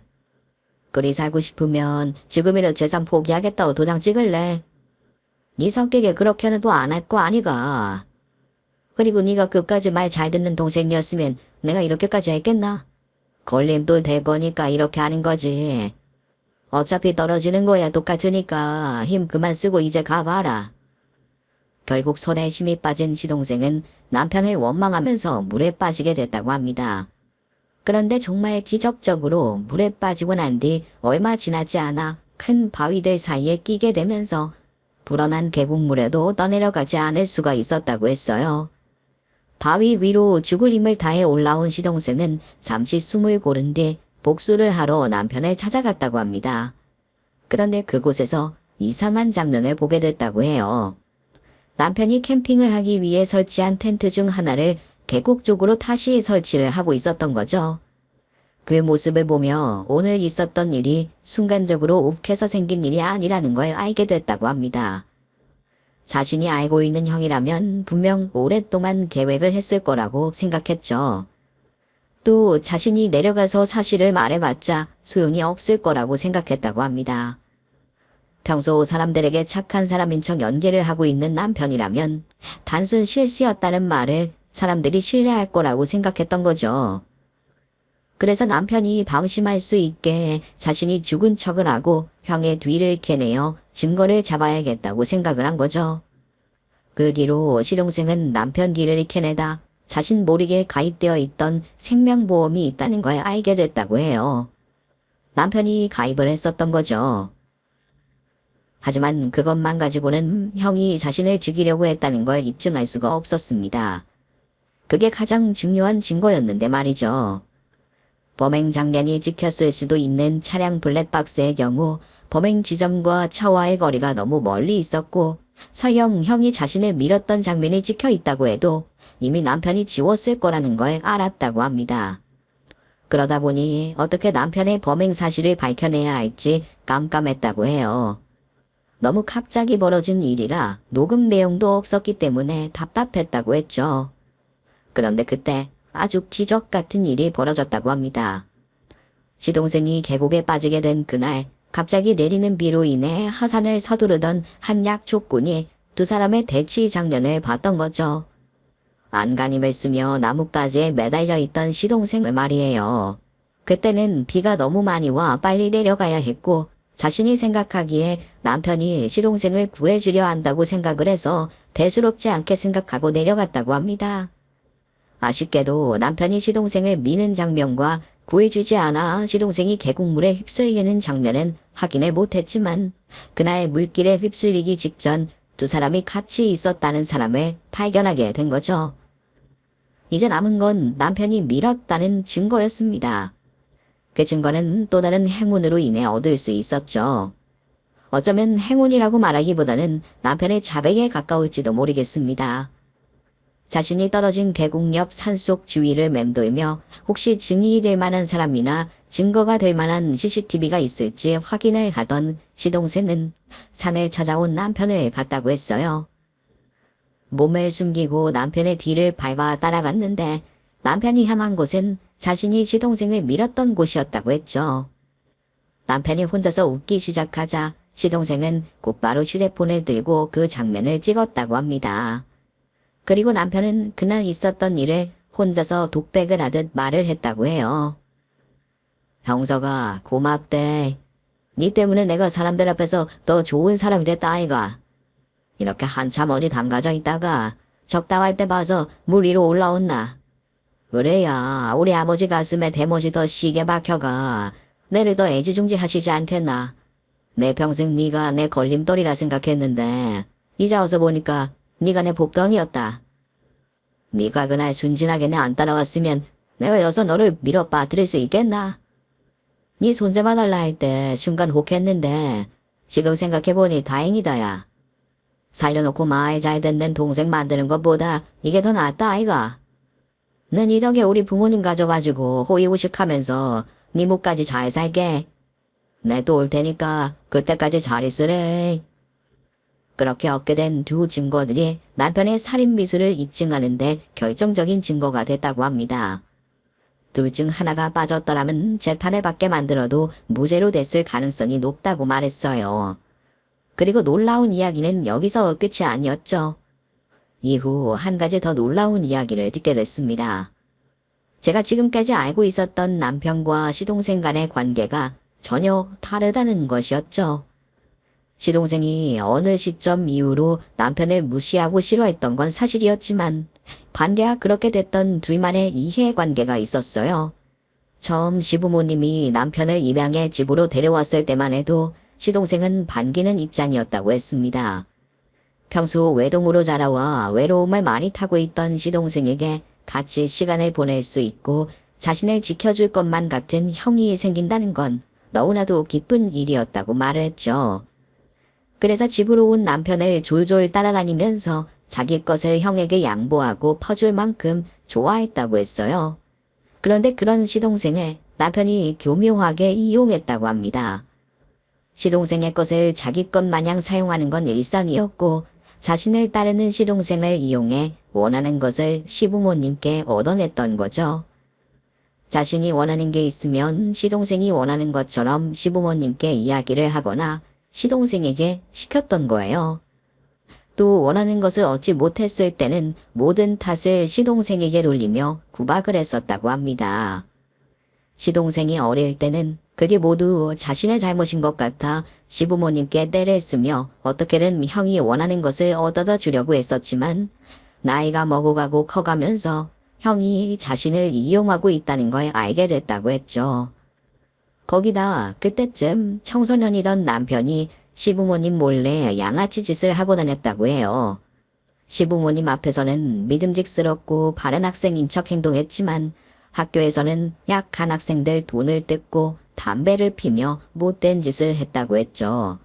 그리 살고 싶으면 지금이라도 재산 포기하겠다고 도장 찍을래? 네 성격에 그렇게는 또 안 할 거 아니가. 그리고 네가 끝까지 말 잘 듣는 동생이었으면 내가 이렇게까지 했겠나? 걸림돌 될 거니까 이렇게 하는 거지. 어차피 떨어지는 거야 똑같으니까 힘 그만 쓰고 이제 가봐라. 결국 손에 힘이 빠진 시동생은 남편을 원망하면서 물에 빠지게 됐다고 합니다. 그런데 정말 기적적으로 물에 빠지고 난 뒤 얼마 지나지 않아 큰 바위들 사이에 끼게 되면서 불어난 계곡물에도 떠내려가지 않을 수가 있었다고 했어요. 바위 위로 죽을 힘을 다해 올라온 시동생은 잠시 숨을 고른 뒤 복수를 하러 남편을 찾아갔다고 합니다. 그런데 그곳에서 이상한 장면을 보게 됐다고 해요. 남편이 캠핑을 하기 위해 설치한 텐트 중 하나를 계곡 쪽으로 다시 설치를 하고 있었던 거죠. 그 모습을 보며 오늘 있었던 일이 순간적으로 욱해서 생긴 일이 아니라는 걸 알게 됐다고 합니다. 자신이 알고 있는 형이라면 분명 오랫동안 계획을 했을 거라고 생각했죠. 또 자신이 내려가서 사실을 말해봤자 소용이 없을 거라고 생각했다고 합니다. 평소 사람들에게 착한 사람인 척 연기를 하고 있는 남편이라면 단순 실수였다는 말을 사람들이 신뢰할 거라고 생각했던 거죠. 그래서 남편이 방심할 수 있게 자신이 죽은 척을 하고 형의 뒤를 캐내어 증거를 잡아야겠다고 생각을 한 거죠. 그 뒤로 시동생은 남편 뒤를 캐내다 자신 모르게 가입되어 있던 생명보험이 있다는 걸 알게 됐다고 해요. 남편이 가입을 했었던 거죠. 하지만 그것만 가지고는 형이 자신을 죽이려고 했다는 걸 입증할 수가 없었습니다. 그게 가장 중요한 증거였는데 말이죠. 범행 장면이 찍혔을 수도 있는 차량 블랙박스의 경우 범행 지점과 차와의 거리가 너무 멀리 있었고 설령 형이 자신을 밀었던 장면이 찍혀 있다고 해도 이미 남편이 지웠을 거라는 걸 알았다고 합니다. 그러다 보니 어떻게 남편의 범행 사실을 밝혀내야 할지 깜깜했다고 해요. 너무 갑자기 벌어진 일이라 녹음 내용도 없었기 때문에 답답했다고 했죠. 그런데 그때 아주 기적 같은 일이 벌어졌다고 합니다. 시동생이 계곡에 빠지게 된 그날 갑자기 내리는 비로 인해 하산을 서두르던 한 약초꾼이 두 사람의 대치 장면을 봤던 거죠. 안간힘을 쓰며 나뭇가지에 매달려 있던 시동생을 말이에요. 그때는 비가 너무 많이 와 빨리 내려가야 했고 자신이 생각하기에 남편이 시동생을 구해주려 한다고 생각을 해서 대수롭지 않게 생각하고 내려갔다고 합니다. 아쉽게도 남편이 시동생을 미는 장면과 구해주지 않아 시동생이 계곡물에 휩쓸리는 장면은 확인을 못했지만 그날 물길에 휩쓸리기 직전 두 사람이 같이 있었다는 사람을 발견하게 된 거죠. 이제 남은 건 남편이 밀었다는 증거였습니다. 그 증거는 또 다른 행운으로 인해 얻을 수 있었죠. 어쩌면 행운이라고 말하기보다는 남편의 자백에 가까울지도 모르겠습니다. 자신이 떨어진 계곡 옆 산속 주위를 맴돌며 혹시 증인이 될 만한 사람이나 증거가 될 만한 CCTV가 있을지 확인을 하던 시동생은 산을 찾아온 남편을 봤다고 했어요. 몸을 숨기고 남편의 뒤를 밟아 따라갔는데 남편이 향한 곳은 자신이 시동생을 밀었던 곳이었다고 했죠. 남편이 혼자서 웃기 시작하자 시동생은 곧바로 휴대폰을 들고 그 장면을 찍었다고 합니다. 그리고 남편은 그날 있었던 일을 혼자서 독백을 하듯 말을 했다고 해요. 형서가 고맙대. 니 때문에 내가 사람들 앞에서 더 좋은 사람이 됐다 아이가. 이렇게 한참 어디 담가져 있다가 적당할 때 봐서 물 위로 올라온나. 그래야 우리 아버지 가슴에 대못이 더 시게 박혀가 내를 더 애지중지하시지 않겠나. 내 평생 네가 내 걸림돌이라 생각했는데 이제 와서 보니까 네가 내 복덩이였다. 네가 그날 순진하게 내 안 따라왔으면 내가 여서 너를 밀어 빠뜨릴 수 있겠나? 네 손잡아 달라 할 때 순간 혹했는데 지금 생각해보니 다행이다야. 살려놓고 마에 잘 듣는 동생 만드는 것보다 이게 더 낫다 아이가. 넌 이 덕에 우리 부모님 가져가지고 호의호식하면서 네 목까지 잘 살게. 내 또 올 테니까 그때까지 잘 있으래. 그렇게 얻게 된 두 증거들이 남편의 살인 미수를 입증하는데 결정적인 증거가 됐다고 합니다. 둘 중 하나가 빠졌더라면 재판을 받게 만들어도 무죄로 됐을 가능성이 높다고 말했어요. 그리고 놀라운 이야기는 여기서 끝이 아니었죠. 이후 한 가지 더 놀라운 이야기를 듣게 됐습니다. 제가 지금까지 알고 있었던 남편과 시동생 간의 관계가 전혀 다르다는 것이었죠. 시동생이 어느 시점 이후로 남편을 무시하고 싫어했던 건 사실이었지만 관계가 그렇게 됐던 둘만의 이해관계가 있었어요. 처음 시부모님이 남편을 입양해 집으로 데려왔을 때만 해도 시동생은 반기는 입장이었다고 했습니다. 평소 외동으로 자라와 외로움을 많이 타고 있던 시동생에게 같이 시간을 보낼 수 있고 자신을 지켜줄 것만 같은 형이 생긴다는 건 너무나도 기쁜 일이었다고 말을 했죠. 그래서 집으로 온 남편을 졸졸 따라다니면서 자기 것을 형에게 양보하고 퍼줄 만큼 좋아했다고 했어요. 그런데 그런 시동생을 남편이 교묘하게 이용했다고 합니다. 시동생의 것을 자기 것 마냥 사용하는 건 일상이었고 자신을 따르는 시동생을 이용해 원하는 것을 시부모님께 얻어냈던 거죠. 자신이 원하는 게 있으면 시동생이 원하는 것처럼 시부모님께 이야기를 하거나 시동생에게 시켰던 거예요. 또 원하는 것을 얻지 못했을 때는 모든 탓을 시동생에게 돌리며 구박을 했었다고 합니다. 시동생이 어릴 때는 그게 모두 자신의 잘못인 것 같아 시부모님께 떼를 쓰며 어떻게든 형이 원하는 것을 얻어다 주려고 했었지만 나이가 먹어가고 커가면서 형이 자신을 이용하고 있다는 걸 알게 됐다고 했죠. 거기다 그때쯤 청소년이던 남편이 시부모님 몰래 양아치 짓을 하고 다녔다고 해요. 시부모님 앞에서는 믿음직스럽고 바른 학생인 척 행동했지만 학교에서는 약한 학생들 돈을 뜯고 담배를 피며 못된 짓을 했다고 했죠.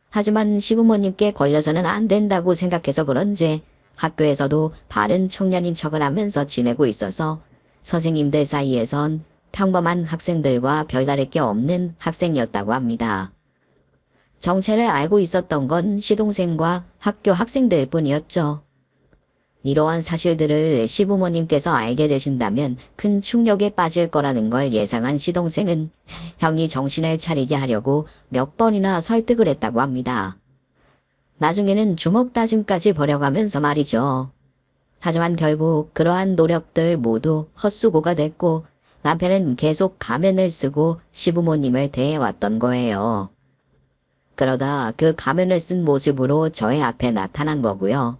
하지만 시부모님께 걸려서는 안 된다고 생각해서 그런지 학교에서도 바른 청년인 척을 하면서 지내고 있어서 선생님들 사이에선 평범한 학생들과 별다를 게 없는 학생이었다고 합니다. 정체를 알고 있었던 건 시동생과 학교 학생들 뿐이었죠. 이러한 사실들을 시부모님께서 알게 되신다면 큰 충격에 빠질 거라는 걸 예상한 시동생은 형이 정신을 차리게 하려고 몇 번이나 설득을 했다고 합니다. 나중에는 주먹 다짐까지 벌여가면서 말이죠. 하지만 결국 그러한 노력들 모두 헛수고가 됐고 남편은 계속 가면을 쓰고 시부모님을 대해왔던 거예요. 그러다 그 가면을 쓴 모습으로 저의 앞에 나타난 거고요.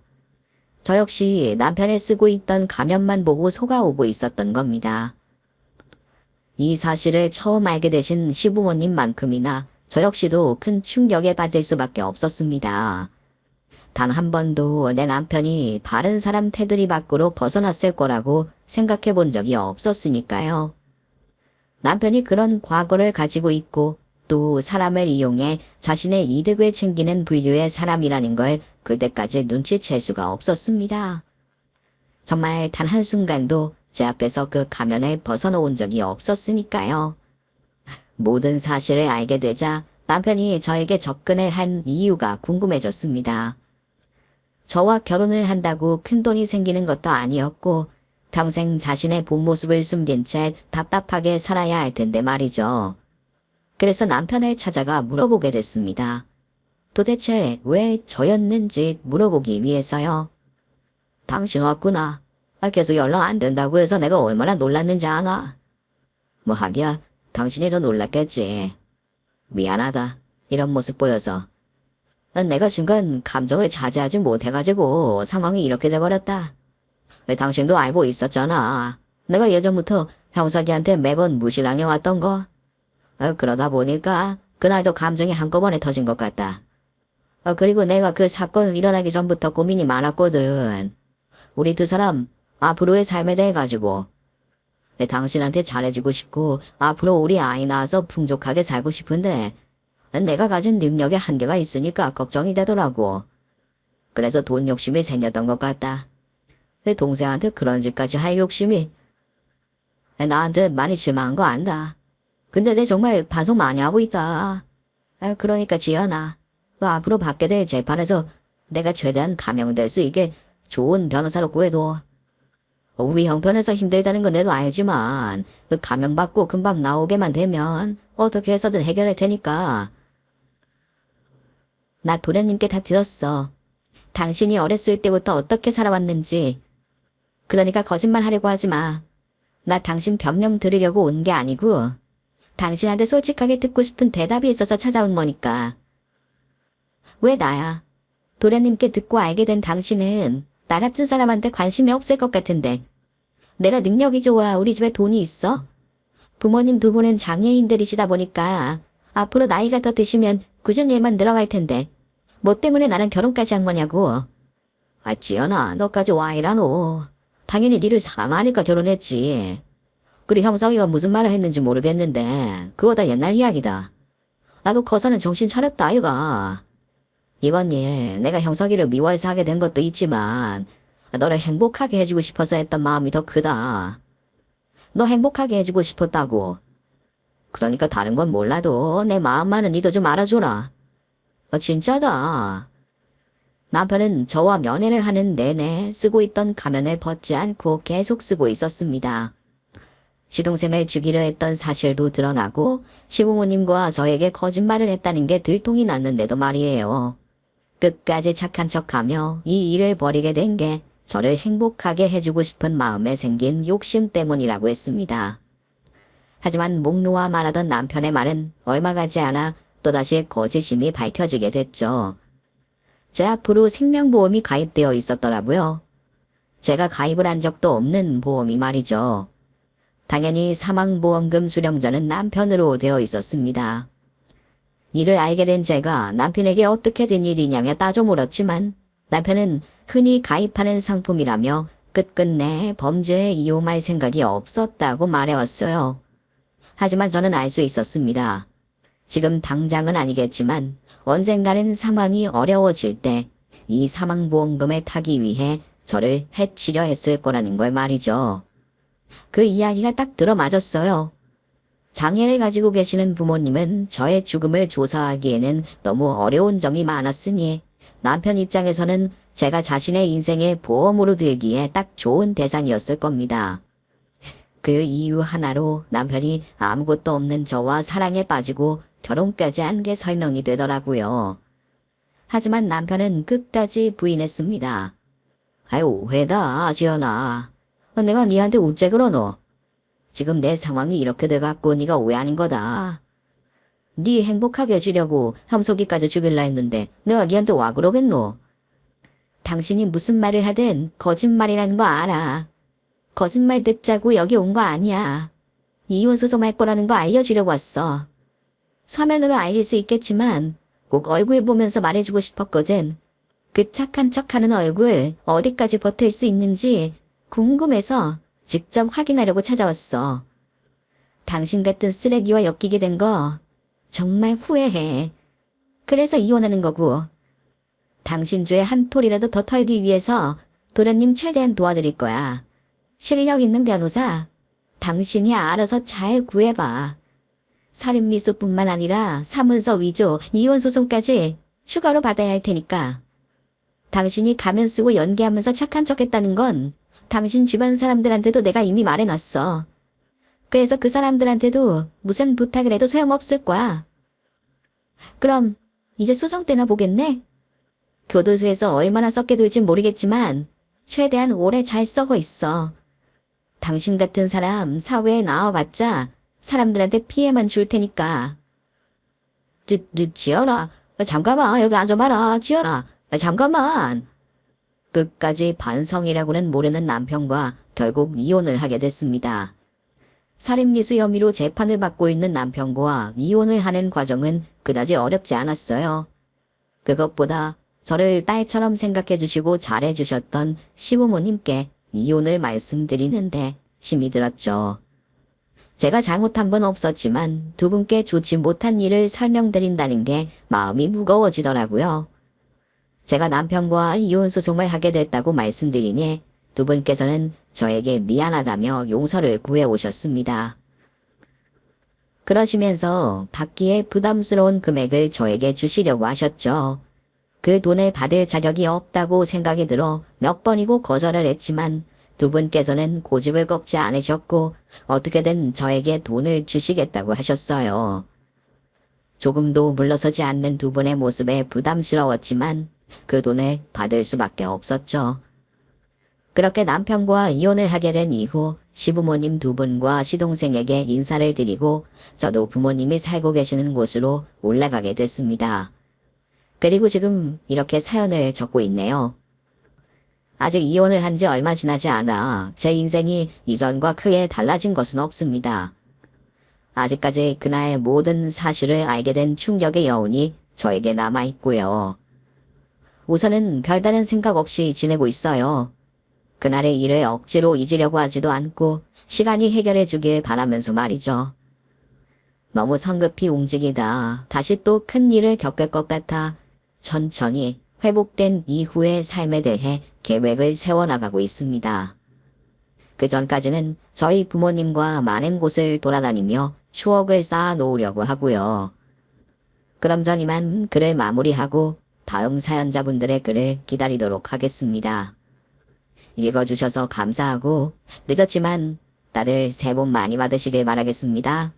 저 역시 남편이 쓰고 있던 가면만 보고 속아오고 있었던 겁니다. 이 사실을 처음 알게 되신 시부모님만큼이나 저 역시도 큰 충격에 빠질 수밖에 없었습니다. 단 한 번도 내 남편이 바른 사람 테두리 밖으로 벗어났을 거라고 생각해 본 적이 없었으니까요. 남편이 그런 과거를 가지고 있고 또 사람을 이용해 자신의 이득을 챙기는 부류의 사람이라는 걸 그때까지 눈치챌 수가 없었습니다. 정말 단 한순간도 제 앞에서 그 가면을 벗어놓은 적이 없었으니까요. 모든 사실을 알게 되자 남편이 저에게 접근을 한 이유가 궁금해졌습니다. 저와 결혼을 한다고 큰돈이 생기는 것도 아니었고 평생 자신의 본 모습을 숨긴 채 답답하게 살아야 할 텐데 말이죠. 그래서 남편을 찾아가 물어보게 됐습니다. 도대체 왜 저였는지 물어보기 위해서요. 당신 왔구나. 계속 연락 안 된다고 해서 내가 얼마나 놀랐는지 아나? 뭐 하기야 당신이 더 놀랐겠지. 미안하다. 이런 모습 보여서. 내가 순간 감정을 자제하지 못해가지고 상황이 이렇게 돼버렸다. 왜 당신도 알고 있었잖아. 내가 예전부터 형석이한테 매번 무시당해왔던 거. 그러다 보니까 그날도 감정이 한꺼번에 터진 것 같다. 그리고 내가 그 사건 일어나기 전부터 고민이 많았거든. 우리 두 사람 앞으로의 삶에 대해 가지고. 당신한테 잘해주고 싶고 앞으로 우리 아이 낳아서 풍족하게 살고 싶은데 내가 가진 능력에 한계가 있으니까 걱정이 되더라고. 그래서 돈 욕심이 생겼던 것 같다. 내 동생한테 그런 짓까지 할 욕심이. 나한테 많이 실망한 거 안다. 근데 내 정말 반성 많이 하고 있다. 그러니까 지연아, 앞으로 받게 될 재판에서 내가 최대한 감형될 수 있게 좋은 변호사로 구해도. 우리 형편에서 힘들다는 건 내도 알지만 그 감형받고 금방 나오게만 되면 어떻게 해서든 해결할 테니까. 나 도련님께 다 들었어. 당신이 어렸을 때부터 어떻게 살아왔는지. 그러니까 거짓말 하려고 하지 마. 나 당신 변명 들으려고 온 게 아니고 당신한테 솔직하게 듣고 싶은 대답이 있어서 찾아온 거니까. 왜 나야? 도련님께 듣고 알게 된 당신은 나 같은 사람한테 관심이 없을 것 같은데. 내가 능력이 좋아 우리 집에 돈이 있어? 부모님 두 분은 장애인들이시다 보니까 앞으로 나이가 더 드시면 꾸준 일만 늘어갈 텐데 뭐 때문에 나랑 결혼까지 한 거냐고. 지연아 너까지 와 이라노. 당연히 니를 사랑하니까 결혼했지. 그리 형석이가 무슨 말을 했는지 모르겠는데 그거 다 옛날 이야기다. 나도 커서는 정신 차렸다 아이가. 이번 일 내가 형석이를 미워해서 하게 된 것도 있지만 너를 행복하게 해주고 싶어서 했던 마음이 더 크다. 너 행복하게 해주고 싶었다고. 그러니까 다른 건 몰라도 내 마음만은 니도 좀 알아줘라. 진짜다. 남편은 저와 면회를 하는 내내 쓰고 있던 가면을 벗지 않고 계속 쓰고 있었습니다. 시동생을 죽이려 했던 사실도 드러나고 시부모님과 저에게 거짓말을 했다는 게 들통이 났는데도 말이에요. 끝까지 착한 척하며 이 일을 벌이게 된 게 저를 행복하게 해주고 싶은 마음에 생긴 욕심 때문이라고 했습니다. 하지만 목 놓아 말하던 남편의 말은 얼마 가지 않아 또다시 거짓임이 밝혀지게 됐죠. 제 앞으로 생명보험이 가입되어 있었더라고요. 제가 가입을 한 적도 없는 보험이 말이죠. 당연히 사망보험금 수령자는 남편으로 되어 있었습니다. 이를 알게 된 제가 남편에게 어떻게 된 일이냐며 따져 물었지만 남편은 흔히 가입하는 상품이라며 끝끝내 범죄에 이용할 생각이 없었다고 말해왔어요. 하지만 저는 알 수 있었습니다. 지금 당장은 아니겠지만 언젠가는 상황이 어려워질 때 이 사망보험금을 타기 위해 저를 해치려 했을 거라는 걸 말이죠. 그 이야기가 딱 들어맞았어요. 장애를 가지고 계시는 부모님은 저의 죽음을 조사하기에는 너무 어려운 점이 많았으니 남편 입장에서는 제가 자신의 인생의 보험으로 들기에 딱 좋은 대상이었을 겁니다. 그 이유 하나로 남편이 아무것도 없는 저와 사랑에 빠지고 결혼까지 한 게 설명이 되더라고요. 하지만 남편은 끝까지 부인했습니다. 아이 오해다 지연아. 내가 니한테 어째 그러노? 지금 내 상황이 이렇게 돼갖고 네가 오해하는 거다. 네 행복하게 해주려고 함석이까지 죽일라 했는데 내가 니한테 와 그러겠노? 당신이 무슨 말을 하든 거짓말이라는 거 알아. 거짓말 듣자고 여기 온 거 아니야. 이혼 소송할 거라는 거 알려주려고 왔어. 서면으로 알릴 수 있겠지만 꼭 얼굴 보면서 말해주고 싶었거든. 그 착한 척하는 얼굴 어디까지 버틸 수 있는지 궁금해서 직접 확인하려고 찾아왔어. 당신 같은 쓰레기와 엮이게 된 거 정말 후회해. 그래서 이혼하는 거고. 당신 죄에 한 톨이라도 더 털기 위해서 도련님 최대한 도와드릴 거야. 실력 있는 변호사, 당신이 알아서 잘 구해봐. 살인미수뿐만 아니라 사문서 위조, 이혼소송까지 추가로 받아야 할 테니까. 당신이 가면 쓰고 연기하면서 착한 척했다는 건 당신 주변 사람들한테도 내가 이미 말해놨어. 그래서 그 사람들한테도 무슨 부탁을 해도 소용없을 거야. 그럼 이제 소송 때나 보겠네? 교도소에서 얼마나 썩게 될진 모르겠지만 최대한 오래 잘 썩어 있어. 당신 같은 사람 사회에 나와봤자 사람들한테 피해만 줄 테니까. 지연아, 잠깐만 여기 앉아봐라. 지연아, 잠깐만. 끝까지 반성이라고는 모르는 남편과 결국 이혼을 하게 됐습니다. 살인미수 혐의로 재판을 받고 있는 남편과 이혼을 하는 과정은 그다지 어렵지 않았어요. 그것보다 저를 딸처럼 생각해 주시고 잘해 주셨던 시부모님께 이혼을 말씀드리는데 힘이 들었죠. 제가 잘못한 건 없었지만 두 분께 좋지 못한 일을 설명드린다는 게 마음이 무거워지더라고요. 제가 남편과 이혼소송을 하게 됐다고 말씀드리니 두 분께서는 저에게 미안하다며 용서를 구해 오셨습니다. 그러시면서 받기에 부담스러운 금액을 저에게 주시려고 하셨죠. 그 돈을 받을 자격이 없다고 생각이 들어 몇 번이고 거절을 했지만 두 분께서는 고집을 꺾지 않으셨고 어떻게든 저에게 돈을 주시겠다고 하셨어요. 조금도 물러서지 않는 두 분의 모습에 부담스러웠지만 그 돈을 받을 수밖에 없었죠. 그렇게 남편과 이혼을 하게 된 이후 시부모님 두 분과 시동생에게 인사를 드리고 저도 부모님이 살고 계시는 곳으로 올라가게 됐습니다. 그리고 지금 이렇게 사연을 적고 있네요. 아직 이혼을 한 지 얼마 지나지 않아 제 인생이 이전과 크게 달라진 것은 없습니다. 아직까지 그날의 모든 사실을 알게 된 충격의 여운이 저에게 남아있고요. 우선은 별다른 생각 없이 지내고 있어요. 그날의 일을 억지로 잊으려고 하지도 않고 시간이 해결해 주길 바라면서 말이죠. 너무 성급히 움직이다 다시 또 큰 일을 겪을 것 같아 천천히 회복된 이후의 삶에 대해 계획을 세워나가고 있습니다. 그 전까지는 저희 부모님과 많은 곳을 돌아다니며 추억을 쌓아 놓으려고 하고요. 그럼 전 이만 글을 마무리하고 다음 사연자분들의 글을 기다리도록 하겠습니다. 읽어주셔서 감사하고 늦었지만 다들 새해 복 많이 받으시길 바라겠습니다.